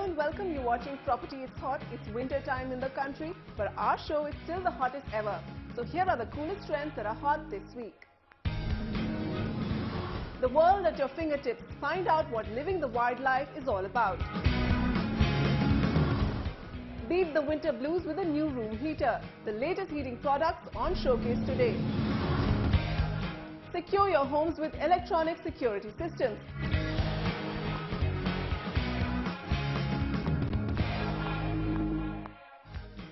and welcome. You're watching Property It's Hot. It's winter time in the country, but our show is still the hottest ever. So here are the coolest trends that are hot this week. The world at your fingertips. Find out what living the wildlife is all about. Beat the winter blues with a new room heater. The latest heating products on showcase today. Secure your homes with electronic security systems.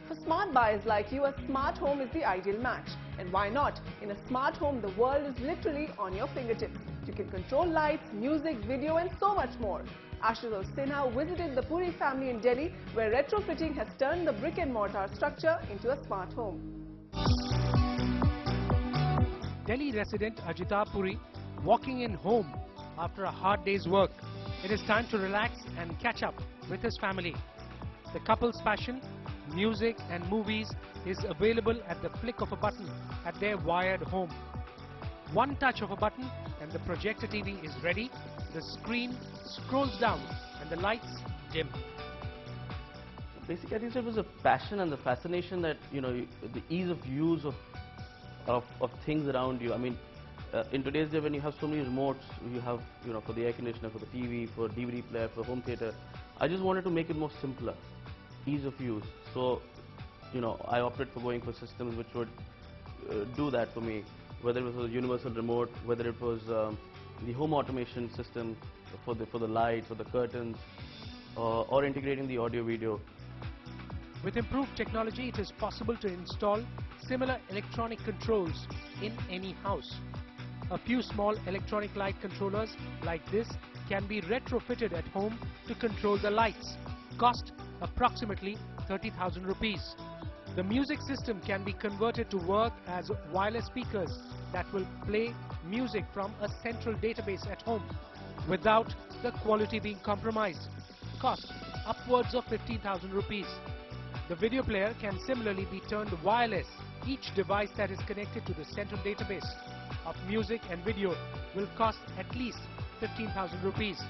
For smart buyers like you, a smart home is the ideal match. And why not? In a smart home, the world is literally on your fingertips. You can control lights, music, video and so much more. Ashutosh Sinha visited the Puri family in Delhi, where retrofitting has turned the brick and mortar structure into a smart home. Delhi resident Ajita Puri walking in home after a hard day's work. It is time to relax and catch up with his family. The couple's passion, music and movies is available at the flick of a button at their wired home. One touch of a button and the projector TV is ready, the screen scrolls down and the lights dim. Basically, I think it was a passion and the fascination that, the ease of use of things around you. I mean, in today's day when you have so many remotes, you have, for the air conditioner, for the TV, for DVD player, for home theater, I just wanted to make it more simpler, ease of use. So, I opted for going for systems which would do that for me, whether it was a universal remote, whether it was the home automation system for the lights or the curtains, or integrating the audio video. With improved technology, it is possible to install similar electronic controls in any house. A few small electronic light controllers like this can be retrofitted at home to control the lights. Cost approximately 30,000 rupees. The music system can be converted to work as wireless speakers that will play music from a central database at home without the quality being compromised. Cost upwards of 15,000 rupees. The video player can similarly be turned wireless. Each device that is connected to the central database of music and video will cost at least 15,000 rupees.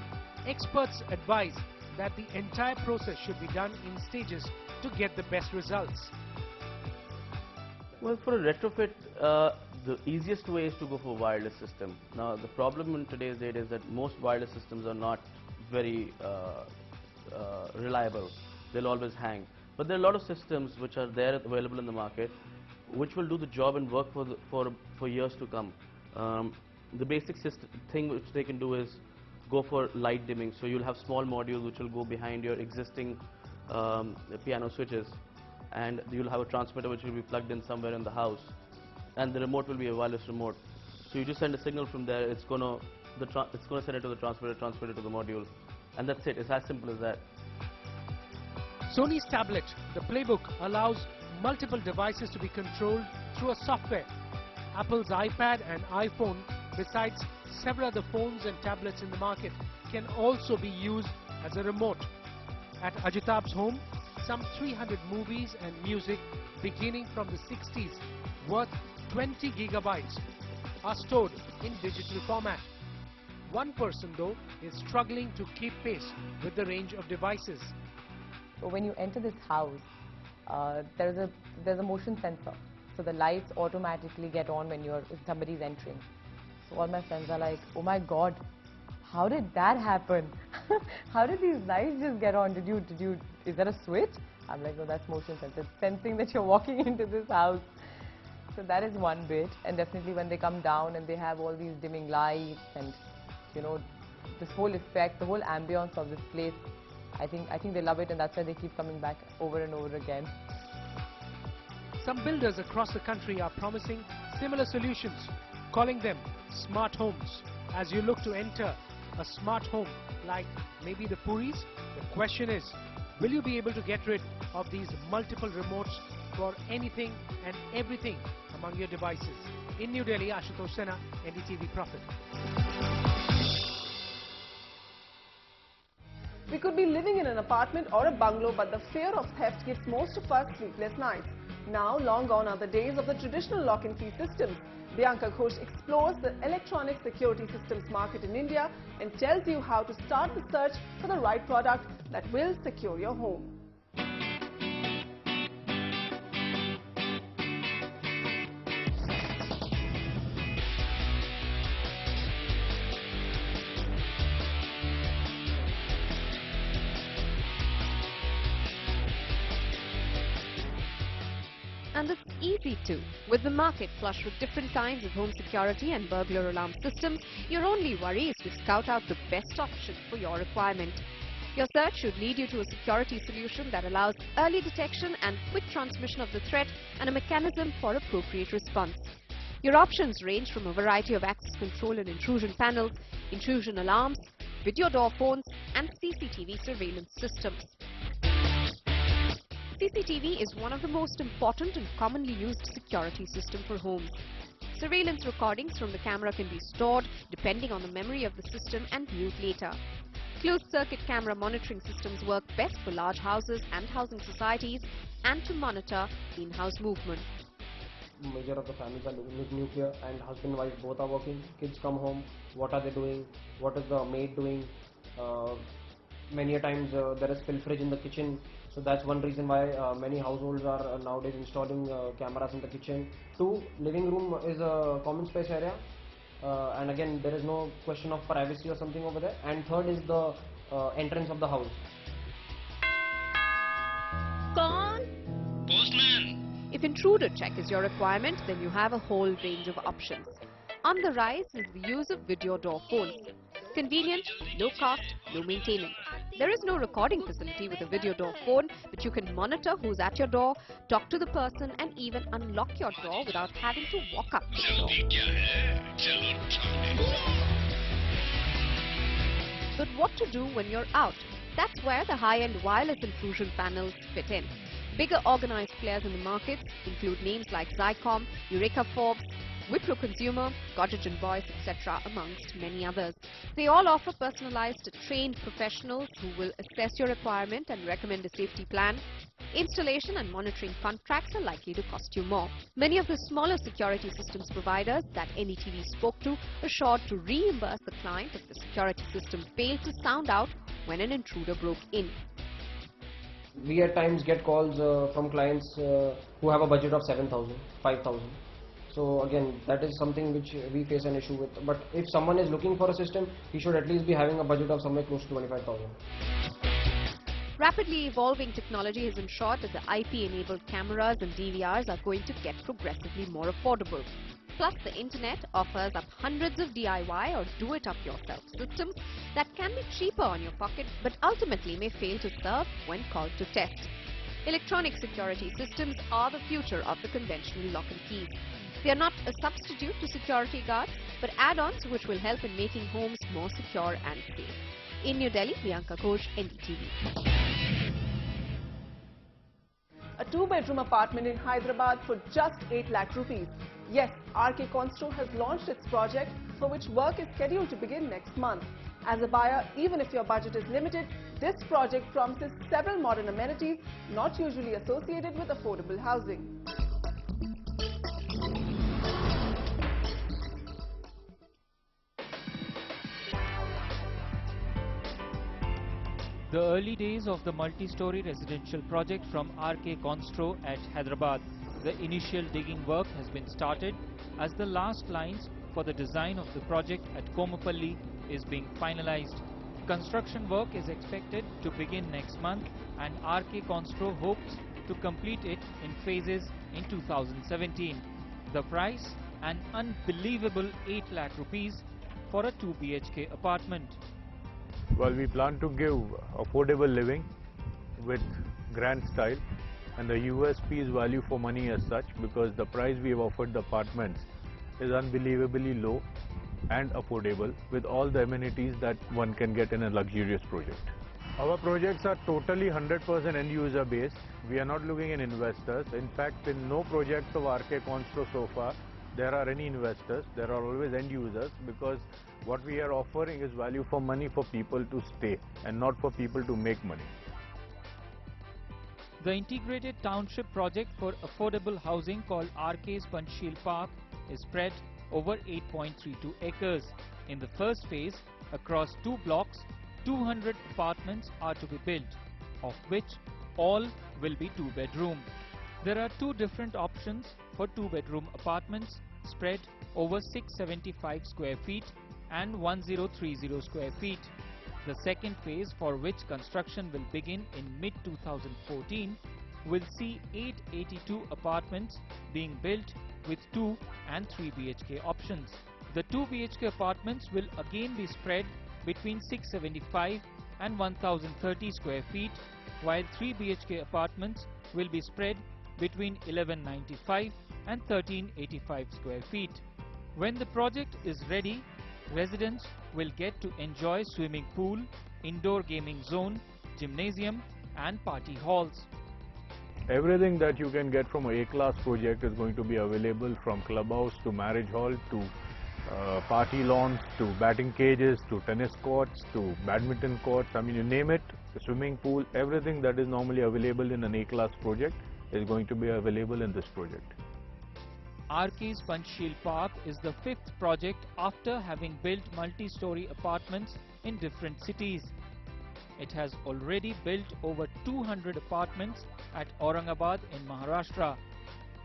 Experts advise that the entire process should be done in stages to get the best results. Well, for a retrofit, the easiest way is to go for a wireless system. Now, the problem in today's date is that most wireless systems are not very reliable. They'll always hang. But there are a lot of systems which are there available in the market, which will do the job and work for years to come. The basic thing which they can do is go for light dimming. So you'll have small modules which will go behind your existing piano switches, and you'll have a transmitter which will be plugged in somewhere in the house, and the remote will be a wireless remote. So you just send a signal from there. It's gonna send it to the transmitter to the module, and that's it. It's as simple as that. Sony's tablet, the Playbook, allows multiple devices to be controlled through a software. Apple's iPad and iPhone, besides several other phones and tablets in the market, can also be used as a remote. At Ajitab's home, some 300 movies and music beginning from the 60s worth 20 gigabytes are stored in digital format. One person though is struggling to keep pace with the range of devices. So when you enter this house, there's a motion sensor. So the lights automatically get on when somebody's entering. So all my friends are like, oh my God, how did that happen? How did these lights just get on? Is there a switch? I'm like, no, that's motion sensor. It's sensing that you're walking into this house. So that is one bit. And definitely when they come down and they have all these dimming lights and, this whole effect, the whole ambience of this place, I think they love it, and that's why they keep coming back over and over again. Some builders across the country are promising similar solutions, calling them smart homes. As you look to enter a smart home like maybe the Puris, the question is, will you be able to get rid of these multiple remotes for anything and everything among your devices? In New Delhi, Ashutosh Sinha, Ndtv Profit. We could be living in an apartment or a bungalow, but the fear of theft gives most of us sleepless nights. Now, long gone are the days of the traditional lock and key systems. Bianca Ghosh explores the electronic security systems market in India and tells you how to start the search for the right product that will secure your home. And it's easy too. With the market flush with different kinds of home security and burglar alarm systems, your only worry is to scout out the best option for your requirement. Your search should lead you to a security solution that allows early detection and quick transmission of the threat and a mechanism for appropriate response. Your options range from a variety of access control and intrusion panels, intrusion alarms, video door phones, and CCTV surveillance systems. CCTV is one of the most important and commonly used security system for homes. Surveillance recordings from the camera can be stored depending on the memory of the system and viewed later. Closed-circuit camera monitoring systems work best for large houses and housing societies and to monitor in-house movement. Major of the families are nuclear and husband and wife both are working. Kids come home, what are they doing? What is the maid doing? Many a times there is pilferage in the kitchen. So that's one reason why many households are nowadays installing cameras in the kitchen. 2, living room is a common space area, and again there is no question of privacy or something over there. And 3rd is the entrance of the house. Postman! If intruder check is your requirement, then you have a whole range of options. On the rise is the use of video door phones. Convenient, low cost, low maintenance. There is no recording facility with a video door phone, but you can monitor who's at your door, talk to the person, and even unlock your door without having to walk up to the door. But what to do when you're out? That's where the high-end wireless intrusion panels fit in. Bigger organized players in the market include names like Zycom, Eureka Forbes, Wipro Consumer, Godrej and Boyce, etc., amongst many others. They all offer personalized, trained professionals who will assess your requirement and recommend a safety plan. Installation and monitoring contracts are likely to cost you more. Many of the smaller security systems providers that Ndtv spoke to assured to reimburse the client if the security system failed to sound out when an intruder broke in. We at times get calls from clients who have a budget of 7,000, 5,000. So again, that is something which we face an issue with. But if someone is looking for a system, he should at least be having a budget of somewhere close to 25,000. Rapidly evolving technology has ensured that the IP-enabled cameras and DVRs are going to get progressively more affordable. Plus, the internet offers up hundreds of DIY or do-it-up-yourself systems that can be cheaper on your pocket, but ultimately may fail to serve when called to test. Electronic security systems are the future of the conventional lock and keys. They are not a substitute to security guards, but add-ons which will help in making homes more secure and safe. In New Delhi, Bianca Ghosh, Ndtv. A 2-bedroom apartment in Hyderabad for just 8 lakh rupees. Yes, RK Constro has launched its project for which work is scheduled to begin next month. As a buyer, even if your budget is limited, this project promises several modern amenities not usually associated with affordable housing. The early days of the multi-story residential project from RK Constro at Hyderabad. The initial digging work has been started as the last lines for the design of the project at Komapalli is being finalized. Construction work is expected to begin next month and RK Constro hopes to complete it in phases in 2017. The price, an unbelievable 8 lakh rupees for a 2 BHK apartment. Well, we plan to give affordable living with grand style, and the USP is value for money as such, because the price we have offered the apartments is unbelievably low and affordable with all the amenities that one can get in a luxurious project. Our projects are totally 100% end user based. We are not looking at investors. In fact, in no projects of RK Constro so far there are any investors. There are always end users, because what we are offering is value for money for people to stay and not for people to make money. The integrated township project for affordable housing called RK's Panchsheel Park is spread over 8.32 acres. In the first phase, across 2 blocks, 200 apartments are to be built, of which all will be 2-bedroom. There are 2 different options for 2-bedroom apartments spread over 675 square feet and 1030 square feet. The second phase, for which construction will begin in mid-2014, will see 882 apartments being built with 2 and 3 BHK options. The 2 BHK apartments will again be spread between 675 and 1030 square feet, while 3 BHK apartments will be spread between 1195 and 1385 square feet. When the project is ready, residents will get to enjoy swimming pool, indoor gaming zone, gymnasium and party halls. Everything that you can get from a A-class project is going to be available, from clubhouse to marriage hall to party lawns to batting cages to tennis courts to badminton courts. I mean, you name it, the swimming pool, everything that is normally available in an A-class project is going to be available in this project. RK's Panchsheel Park is the 5th project after having built multi-story apartments in different cities. It has already built over 200 apartments at Aurangabad in Maharashtra,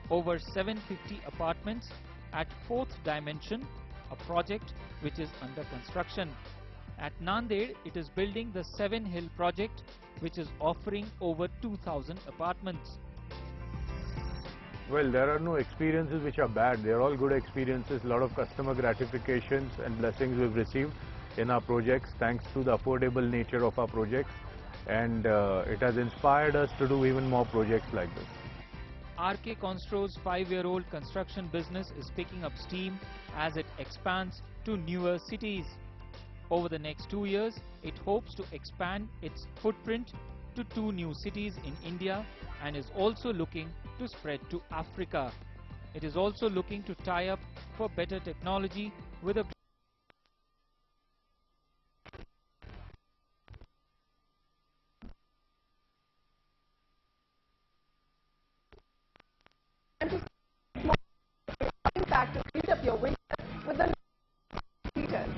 over 750 apartments at 4th Dimension, a project which is under construction. At Nanded, it is building the 7 Hill project, which is offering over 2,000 apartments. Well, there are no experiences which are bad. They are all good experiences. A lot of customer gratifications and blessings we've received in our projects thanks to the affordable nature of our projects, and it has inspired us to do even more projects like this. RK Constro's 5-year-old construction business is picking up steam as it expands to newer cities. Over the next 2 years, it hopes to expand its footprint to 2 new cities in India and is also looking to spread to Africa. It is also looking to tie up for better technology with a impact to heat up your winter with the heaters.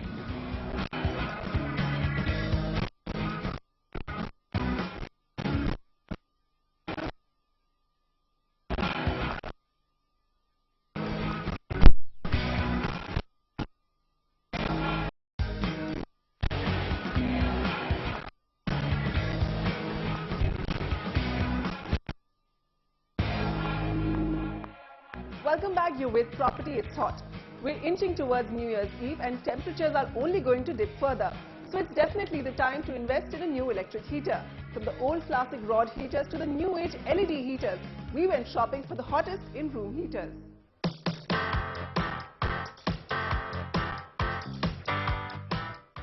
Welcome back, you're with Property It's Hot. We're inching towards New Year's Eve and temperatures are only going to dip further. So it's definitely the time to invest in a new electric heater. From the old classic rod heaters to the new age LED heaters, we went shopping for the hottest in room heaters.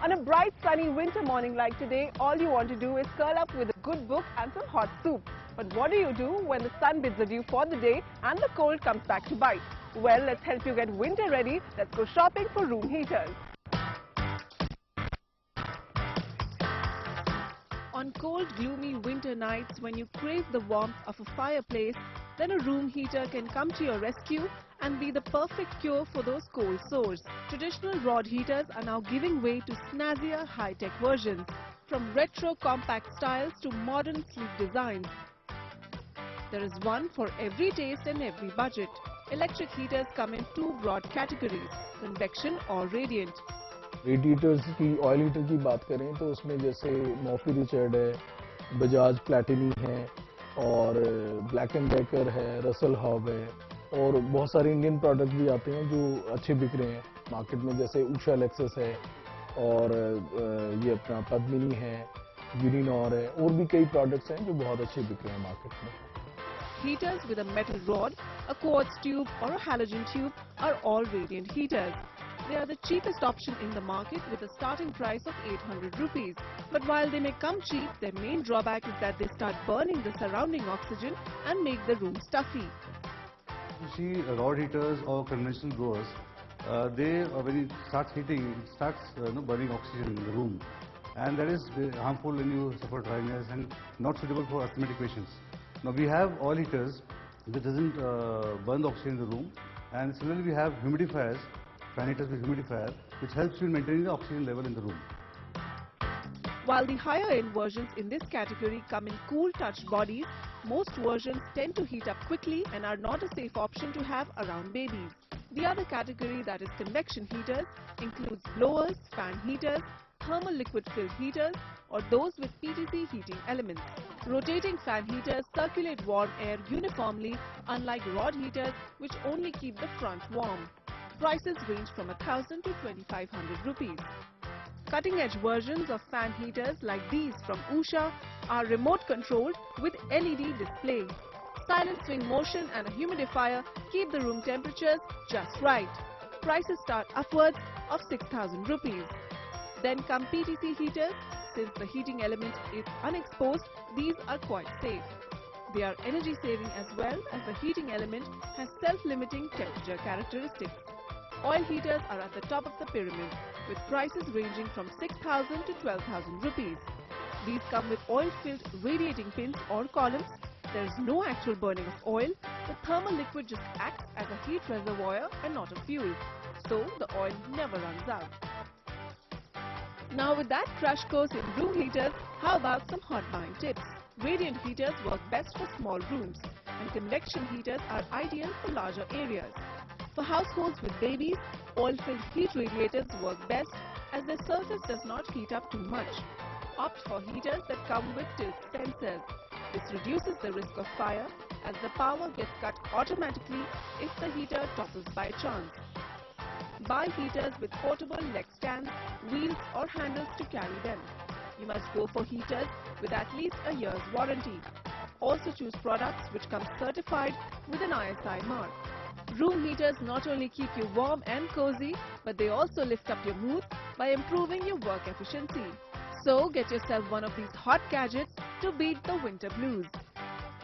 On a bright sunny winter morning like today, all you want to do is curl up with a good book and some hot soup. But what do you do when the sun bids adieu for the day and the cold comes back to bite? Well, let's help you get winter ready. Let's go shopping for room heaters. On cold, gloomy winter nights when you crave the warmth of a fireplace, then a room heater can come to your rescue and be the perfect cure for those cold sores. Traditional rod heaters are now giving way to snazzier high-tech versions, from retro compact styles to modern sleek designs. There is one for every taste and every budget. Electric heaters come in 2 broad categories, convection or radiant. Radiators की oil heater की बात करें तो उसमें जैसे Murphy Richard है, बजाज प्लैटिनी है और ब्लैक एंड डेकर है, रसल हब है और बहुत सारे इंडियन प्रोडक्ट भी आते हैं जो अच्छे बिक रहे हैं मार्केट में, जैसे उषा लेक्सस है और ये अपना पद्मिनी है, यूनिनॉर है और भी कई प्रोडक्ट्स हैं जो बहुत अच्छे बिक रहे हैं मार्केट में. Heaters with a metal rod, a quartz tube or a halogen tube are all radiant heaters. They are the cheapest option in the market with a starting price of 800 rupees. But while they may come cheap, their main drawback is that they start burning the surrounding oxygen and make the room stuffy. You see rod heaters or conventional growers, when it starts heating, it starts burning oxygen in the room, and that is harmful when you suffer dryness and not suitable for asthmatic patients. Now we have oil heaters which doesn't burn the oxygen in the room, and similarly we have humidifiers, fan heaters with humidifier, which helps you in maintaining the oxygen level in the room. While the higher-end versions in this category come in cool touch bodies, most versions tend to heat up quickly and are not a safe option to have around babies. The other category, that is convection heaters, includes blowers, fan heaters, thermal liquid-filled heaters, or those with PTC heating elements. Rotating fan heaters circulate warm air uniformly, unlike rod heaters which only keep the front warm. Prices range from 1,000 to 2,500 rupees. Cutting-edge versions of fan heaters like these from Usha are remote-controlled with LED display. Silent swing motion and a humidifier keep the room temperatures just right. Prices start upwards of 6,000 rupees. Then come PTC heaters. Since the heating element is unexposed, these are quite safe. They are energy saving as well, as the heating element has self-limiting temperature characteristics. Oil heaters are at the top of the pyramid, with prices ranging from 6,000 to 12,000 rupees. These come with oil-filled radiating pins or columns. There is no actual burning of oil. The thermal liquid just acts as a heat reservoir and not a fuel, so the oil never runs out. Now with that crash course in room heaters, how about some hot buying tips? Radiant heaters work best for small rooms, and convection heaters are ideal for larger areas. For households with babies, oil-filled heat radiators work best as their surface does not heat up too much. Opt for heaters that come with tilt sensors. This reduces the risk of fire as the power gets cut automatically if the heater topples by chance. Buy heaters with portable leg stands, wheels or handles to carry them. You must go for heaters with at least a year's warranty. Also choose products which come certified with an ISI mark. Room heaters not only keep you warm and cozy, but they also lift up your mood by improving your work efficiency. So get yourself one of these hot gadgets to beat the winter blues.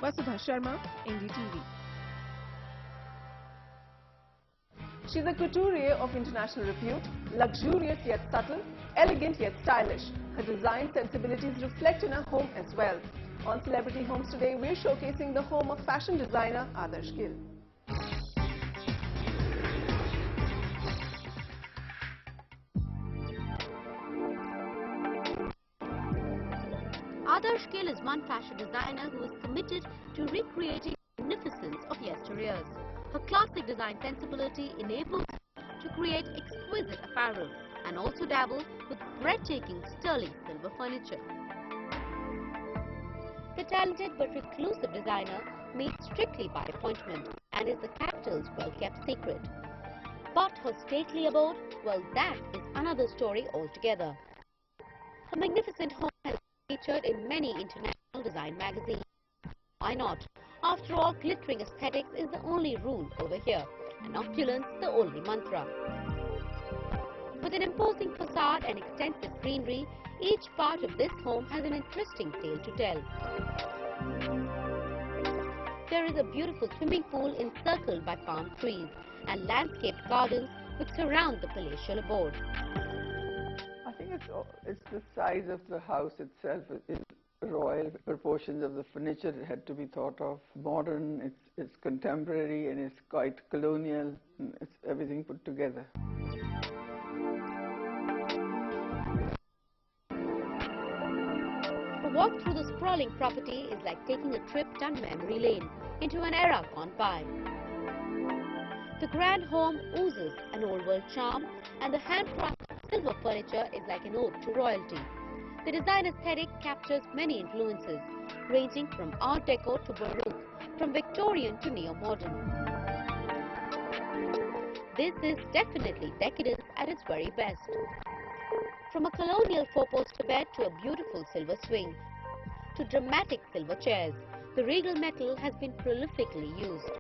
Vasudha Sharma, Ndtv. She's a couturier of international repute, luxurious yet subtle, elegant yet stylish. Her design sensibilities reflect in her home as well. On Celebrity Homes today, we're showcasing the home of fashion designer Adarsh Gill. Adarsh Gill is one fashion designer who is committed to recreating the magnificence of yesteryears. Her classic design sensibility enables her to create exquisite apparel and also dabble with breathtaking sterling silver furniture. The talented but reclusive designer meets strictly by appointment and is the capital's well-kept secret. But her stately abode, well, that is another story altogether. Her magnificent home has been featured in many international design magazines. Why not? After all, glittering aesthetics is the only rule over here, and opulence the only mantra. With an imposing facade and extensive greenery, each part of this home has an interesting tale to tell. There is a beautiful swimming pool encircled by palm trees and landscaped gardens which surround the palatial abode. I think it's the size of the house itself is royal. Proportions of the furniture had to be thought of. Modern, it's contemporary, and it's quite colonial. It's everything put together. A walk through the sprawling property is like taking a trip down memory lane into an era gone by. The grand home oozes an old-world charm, and the handcrafted silver furniture is like an ode to royalty. The design aesthetic captures many influences, ranging from Art Deco to Baroque, from Victorian to neo-modern. This is definitely decadence at its very best. From a colonial four-poster bed to a beautiful silver swing, to dramatic silver chairs, the regal metal has been prolifically used.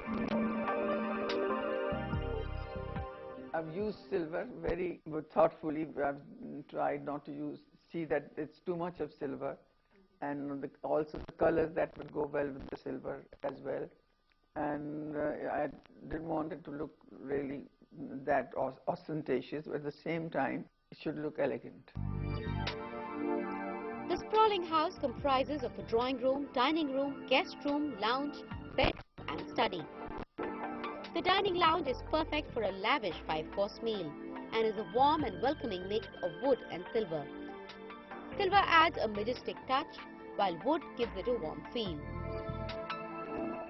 I've used silver very thoughtfully. I've tried not to see that it's too much of silver, and also the colors that would go well with the silver as well. And I didn't want it to look really that ostentatious, but at the same time, it should look elegant. The sprawling house comprises of a drawing room, dining room, guest room, lounge, bedroom and study. The dining lounge is perfect for a lavish 5-course meal and is a warm and welcoming mix of wood and silver. Silver adds a majestic touch, while wood gives it a warm feel.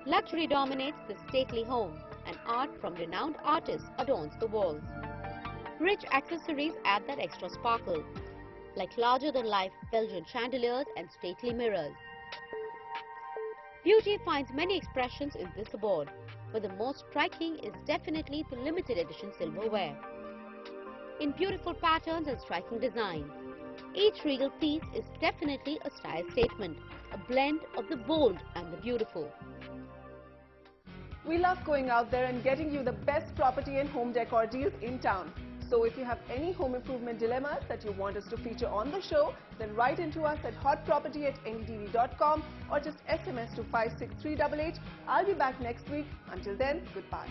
Luxury dominates the stately home, and art from renowned artists adorns the walls. Rich accessories add that extra sparkle, like larger-than-life Belgian chandeliers and stately mirrors. Beauty finds many expressions in this abode, but the most striking is definitely the limited edition silverware. In beautiful patterns and striking design, each regal piece is definitely a style statement, a blend of the bold and the beautiful. We love going out there and getting you the best property and home decor deals in town. So if you have any home improvement dilemmas that you want us to feature on the show, then write into us at hotproperty@ndtv.com or just SMS to 56388. I'll be back next week. Until then, goodbye.